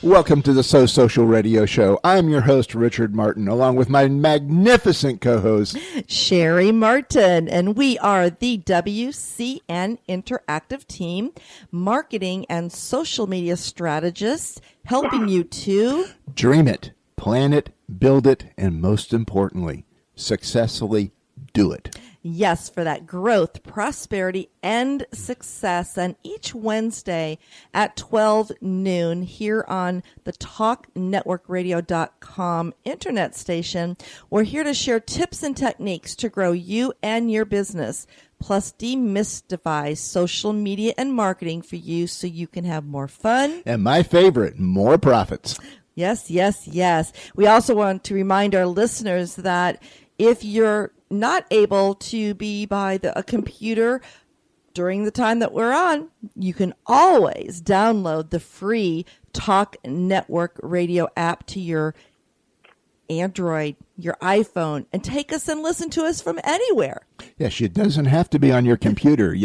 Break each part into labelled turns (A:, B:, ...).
A: Welcome to the So Social Radio Show. I'm your host, Richard Martin, along with my magnificent co-host,
B: Cheri Martin, and we are the WCN Interactive Team, marketing and social media strategists, helping you to
A: dream it, plan it, build it, and most importantly, successfully do it.
B: Yes, for that growth, prosperity, and success. And each Wednesday at 12 noon here on the TalkNetworkRadio.com internet station, we're here to share tips and techniques to grow you and your business, plus demystify social media and marketing for you so you can have more fun.
A: And my favorite, more profits.
B: Yes, yes, yes. We also want to remind our listeners that if you're not able to be by a computer during the time that we're on, you can always download the free Talk Network Radio app to your Android, your iPhone, and take us and listen to us from anywhere.
A: Yes, it doesn't have to be on your computer,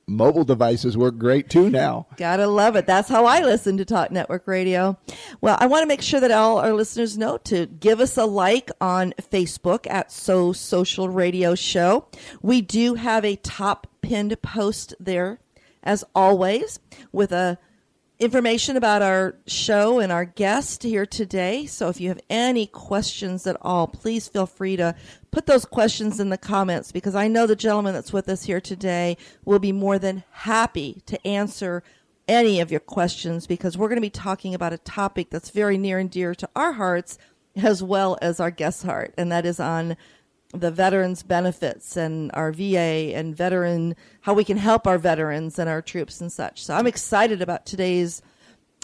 A: Mobile devices work great too now.
B: Gotta love it. That's how I listen to Talk Network Radio. Well, I want to make sure that all our listeners know to give us a like on Facebook at So Social Radio Show. We do have a top pinned post there, as always, with information about our show and our guest here today. So if you have any questions at all, please feel free to put those questions in the comments, because I know the gentleman that's with us here today will be more than happy to answer any of your questions, because we're going to be talking about a topic that's very near and dear to our hearts as well as our guest's heart, and that is on the veterans benefits and our VA and how we can help our veterans and our troops and such. So I'm excited about today's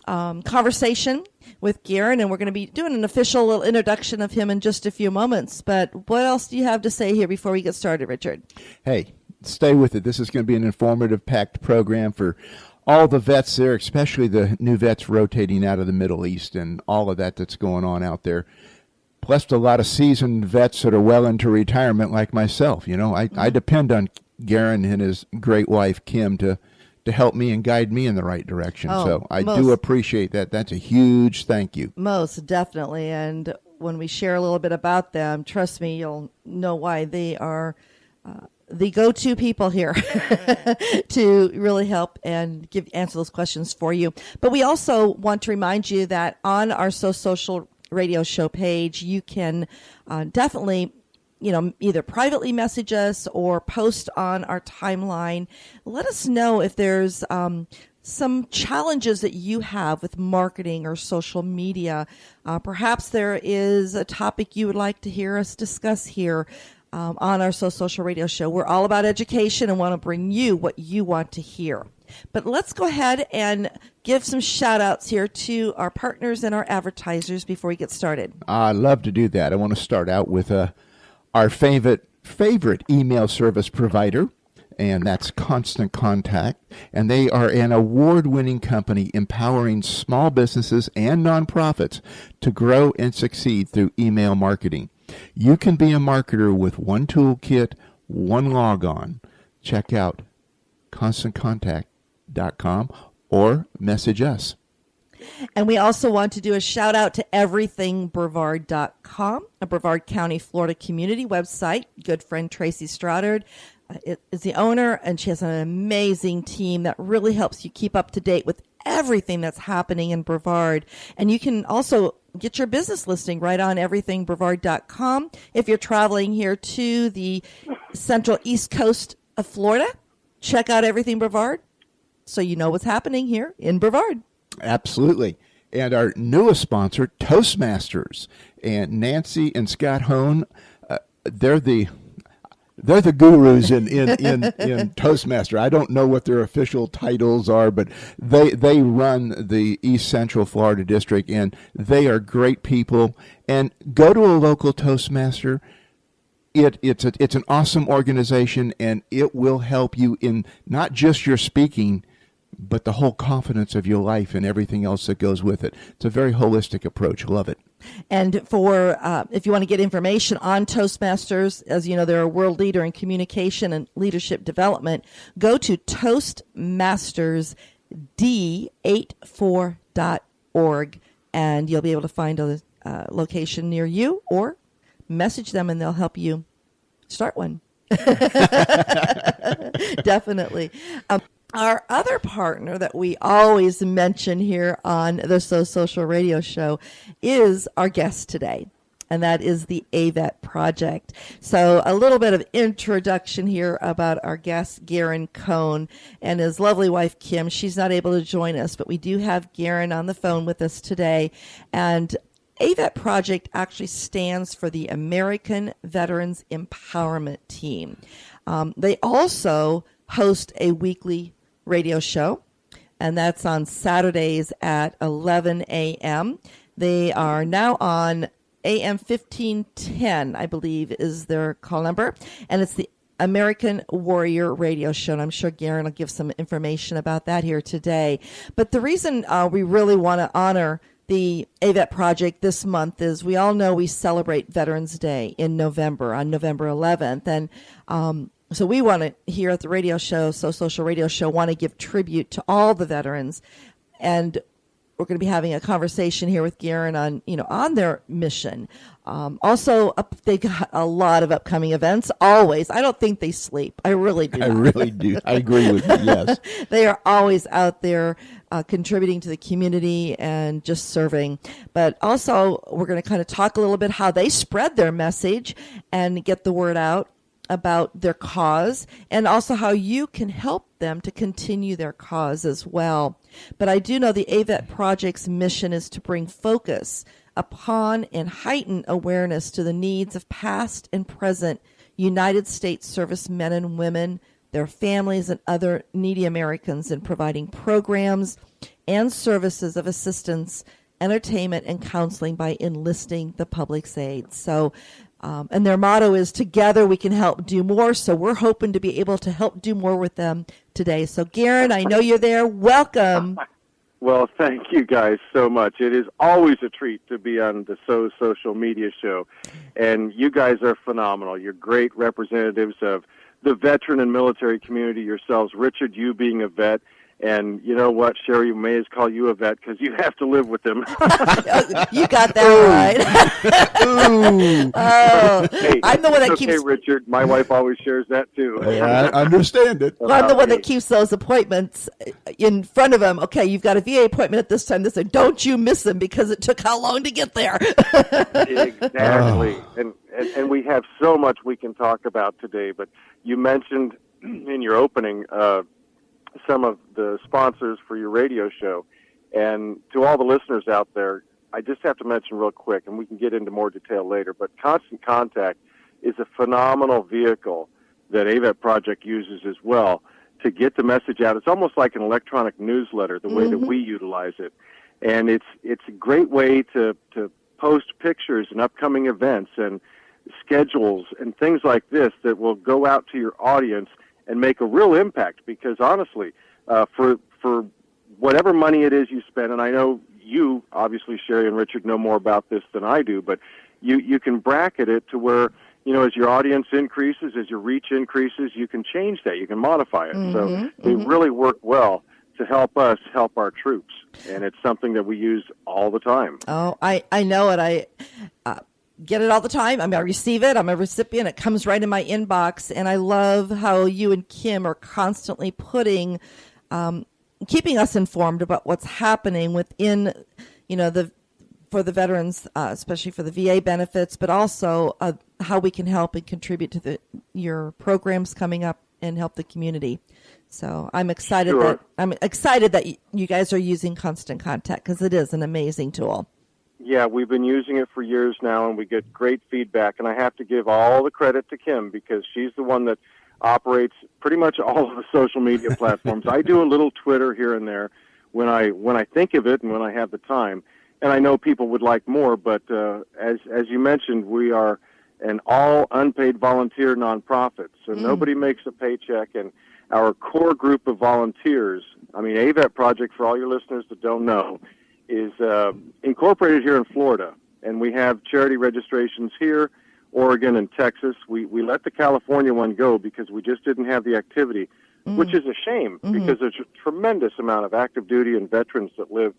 B: conversation with Garen, and we're going to be doing an official little introduction of him in just a few moments. But what else do you have to say here before we get started, Richard?
A: Hey, stay with it. This is going to be an informative, packed program for all the vets there, especially the new vets rotating out of the Middle East and all of that's going on out there. Plus a lot of seasoned vets that are well into retirement like myself. I depend on Garen and his great wife, Kim, to help me and guide me in the right direction. So I do appreciate that. That's a huge thank you.
B: Most definitely. And when we share a little bit about them, trust me, you'll know why they are the go-to people here to really help and answer those questions for you. But we also want to remind you that on our So Social Radio Show page, you can definitely either privately message us or post on our timeline. Let us know if there's some challenges that you have with marketing or social media. Perhaps there is a topic you would like to hear us discuss here on our So Social Radio Show. We're all about education and want to bring you what you want to hear. But let's go ahead and give some shout outs here to our partners and our advertisers before we get started.
A: I'd love to do that. I want to start out with our favorite email service provider, and that's Constant Contact. And they are an award-winning company empowering small businesses and nonprofits to grow and succeed through email marketing. You can be a marketer with one toolkit, one logon. Check out ConstantContact.com or message us.
B: And we also want to do a shout out to everythingbrevard.com, a Brevard County, Florida community website. Good friend Tracy Stoddard is the owner, and she has an amazing team that really helps you keep up to date with everything that's happening in Brevard. And you can also get your business listing right on everythingbrevard.com. If you're traveling here to the central east coast of Florida, check out Everything Brevard so you know what's happening here in Brevard.
A: Absolutely. And our newest sponsor, Toastmasters. And Nancy and Scott Hone, they're the gurus in Toastmaster. I don't know what their official titles are, but they run the East Central Florida district, and they are great people. And go to a local Toastmaster. It's an awesome organization, and it will help you in not just your speaking, but the whole confidence of your life and everything else that goes with it. It's a very holistic approach. Love it.
B: And for if you want to get information on Toastmasters, as you know, they're a world leader in communication and leadership development, go to toastmastersd84.org. and you'll be able to find a location near you, or message them and they'll help you start one. Definitely. Our other partner that we always mention here on the So Social Radio Show is our guest today, and that is the AVET project. So a little bit of introduction here about our guest, Garen Cohn, and his lovely wife, Kim. She's not able to join us, but we do have Garen on the phone with us today. And AVET project actually stands for the American Veterans Empowerment Team. They also host a weekly radio show, and that's on Saturdays at 11 a.m. They are now on AM 1510, I believe is their call number, and it's the American Warrior Radio Show, and I'm sure Garen will give some information about that here today. But the reason we really want to honor the AVET project this month is we all know we celebrate Veterans Day in November, on November 11th, and so we want to, here at the radio show, So Social Radio Show, want to give tribute to all the veterans, and we're going to be having a conversation here with Garen on, on their mission. Also, they got a lot of upcoming events. Always, I don't think they sleep. I really do.
A: I really do. I agree with you. Yes,
B: they are always out there contributing to the community and just serving. But also, we're going to kind of talk a little bit how they spread their message and get the word out about their cause, and also how you can help them to continue their cause as well. But I do know the AVET project's mission is to bring focus upon and heighten awareness to the needs of past and present United States servicemen and women, their families, and other needy Americans, in providing programs and services of assistance, entertainment, and counseling by enlisting the public's aid. So, and their motto is, together we can help do more. So we're hoping to be able to help do more with them today. So Garen, I know you're there. Welcome.
C: Well, thank you guys so much. It is always a treat to be on the So Social Media Show. And you guys are phenomenal. You're great representatives of the veteran and military community yourselves. Richard, you being a vet. And you know what, Cheri, may as call you a vet because you have to live with them.
B: You got that right. Oh,
C: hey,
B: I'm the one that
C: keeps. Okay, Richard. My wife always shares that too.
A: Yeah, I understand it.
B: Well, I'm the one that keeps those appointments in front of them. Okay, you've got a VA appointment at this time. This time, don't you miss them because it took how long to get there?
C: Exactly. And we have so much we can talk about today. But you mentioned in your opening some of the sponsors for your radio show. And to all the listeners out there, I just have to mention real quick, and we can get into more detail later, but Constant Contact is a phenomenal vehicle that AVET Project uses as well to get the message out. It's almost like an electronic newsletter, the way that we utilize it. And it's a great way to post pictures and upcoming events and schedules and things like this that will go out to your audience and make a real impact, because honestly, for whatever money it is you spend, and I know you, obviously, Cheri and Richard, know more about this than I do, but you can bracket it to where, as your audience increases, as your reach increases, you can change that, you can modify it. So they really work well to help us help our troops, and it's something that we use all the time.
B: Oh, I know it. I get it all the time. I mean, I receive it. I'm a recipient. It comes right in my inbox. And I love how you and Kim are constantly keeping us informed about what's happening within, for the veterans, especially for the VA benefits, but also how we can help and contribute to your programs coming up and help the community. So I'm excited that you guys are using Constant Contact, because it is an amazing tool.
C: Yeah, we've been using it for years now, and we get great feedback. And I have to give all the credit to Kim, because she's the one that operates pretty much all of the social media platforms. I do a little Twitter here and there when I think of it and when I have the time. And I know people would like more, but as you mentioned, we are an all unpaid volunteer nonprofit, so nobody makes a paycheck. And our core group of volunteers, AVET Project, for all your listeners that don't know, is incorporated here in Florida, and we have charity registrations here, Oregon, and Texas. We let the California one go because we just didn't have the activity, which is a shame, because there's a tremendous amount of active duty and veterans that live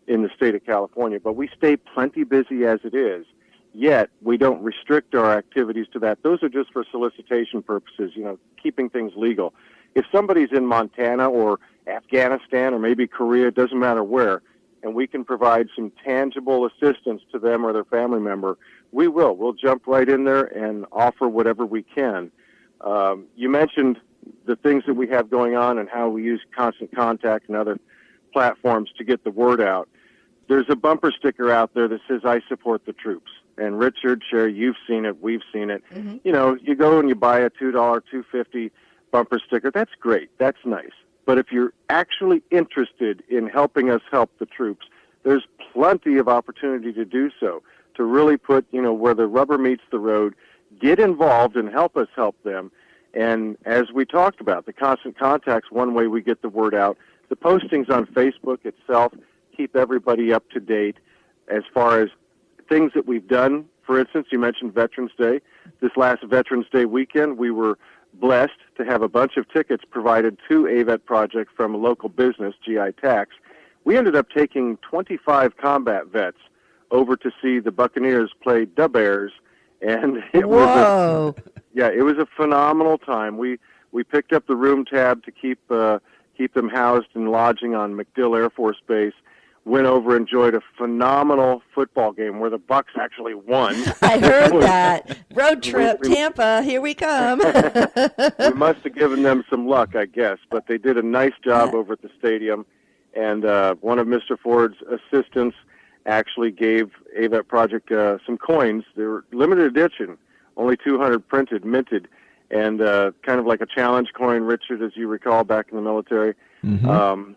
C: in the state of California, but we stay plenty busy as it is. Yet we don't restrict our activities to that. Those are just for solicitation purposes, keeping things legal. If somebody's in Montana or Afghanistan or maybe Korea, it doesn't matter where, and we can provide some tangible assistance to them or their family member, we will. We'll jump right in there and offer whatever we can. You mentioned the things that we have going on and how we use Constant Contact and other platforms to get the word out. There's a bumper sticker out there that says, "I support the troops." And Richard, Cheri, you've seen it, we've seen it.
B: Mm-hmm.
C: You go and you buy a $2, $2.50 bumper sticker. That's great. That's nice. But if you're actually interested in helping us help the troops, there's plenty of opportunity to do so, to really put, where the rubber meets the road, get involved and help us help them. And as we talked about, the Constant Contact's one way we get the word out. The postings on Facebook itself keep everybody up to date as far as things that we've done. For instance, you mentioned Veterans Day. This last Veterans Day weekend, we were blessed to have a bunch of tickets provided to AVET Project from a local business, GI Tax. We ended up taking 25 combat vets over to see the Buccaneers play the Bears, and it was a phenomenal time. We picked up the room tab to keep them housed and lodging on MacDill Air Force Base. Went over, enjoyed a phenomenal football game where the Bucks actually won.
B: I heard that. Road trip, Tampa, here we come.
C: We must have given them some luck, I guess, but they did a nice job over at the stadium. And one of Mr. Ford's assistants actually gave AVET Project some coins. They were limited edition, only 200 printed, minted, and kind of like a challenge coin, Richard, as you recall, back in the military. Mm-hmm.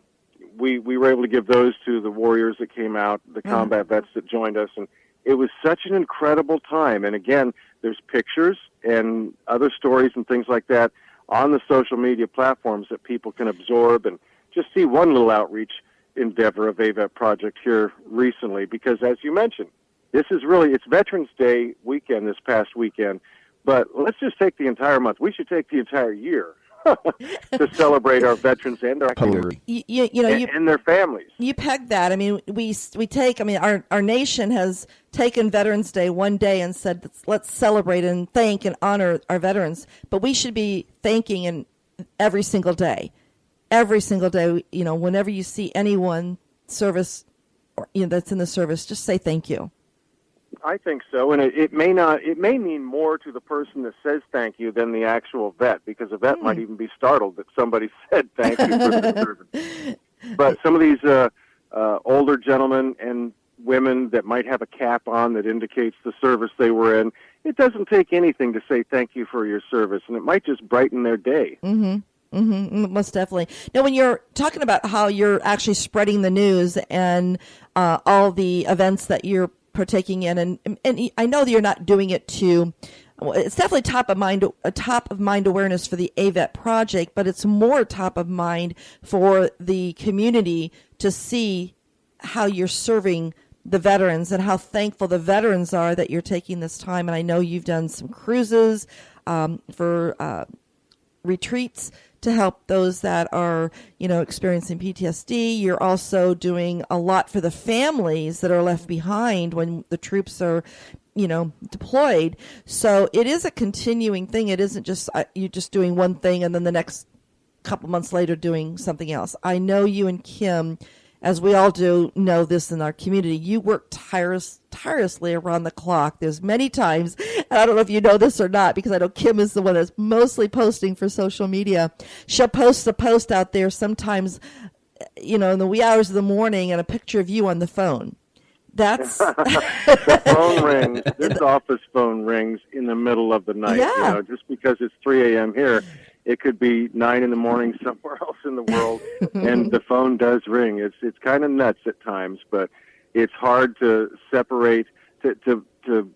C: We were able to give those to the warriors that came out, the combat vets that joined us, and it was such an incredible time. And again, there's pictures and other stories and things like that on the social media platforms that people can absorb and just see one little outreach endeavor of AVET Project here recently. Because as you mentioned, it's Veterans Day weekend this past weekend, but let's just take the entire month. We should take the entire year to celebrate our veterans and our and their families.
B: You pegged that. I mean, we take. I mean, our nation has taken Veterans Day one day and said let's celebrate and thank and honor our veterans. But we should be thanking every single day. Every single day. Whenever you see anyone service or that's in the service, just say thank you.
C: I think so, and it may mean more to the person that says thank you than the actual vet, because a vet might even be startled that somebody said thank you for their service. But some of these older gentlemen and women that might have a cap on that indicates the service they were in, it doesn't take anything to say thank you for your service, and it might just brighten their day.
B: Mm-hmm. Mm-hmm. Most definitely. Now, when you're talking about how you're actually spreading the news and all the events that you're partaking in, and I know that you're not doing it it's definitely top of mind awareness for the AVET Project, but it's more top of mind for the community to see how you're serving the veterans and how thankful the veterans are that you're taking this time. And I know you've done some cruises for retreats to help those that are, experiencing PTSD. You're also doing a lot for the families that are left behind when the troops are, deployed. So it is a continuing thing. It isn't just you just doing one thing and then the next couple months later doing something else. I know you and Kim, as we all do, know this in our community. You work tirelessly around the clock. There's many times, and I don't know if you know this or not, because I know Kim is the one that's mostly posting for social media. She'll post a post out there sometimes, in the wee hours of the morning, and a picture of you on the phone. That's
C: the phone rings. This office phone rings in the middle of the night.
B: Yeah.
C: Just because it's 3 a.m. here. It could be 9 in the morning somewhere else in the world, and the phone does ring. It's kind of nuts at times, but it's hard to separate, to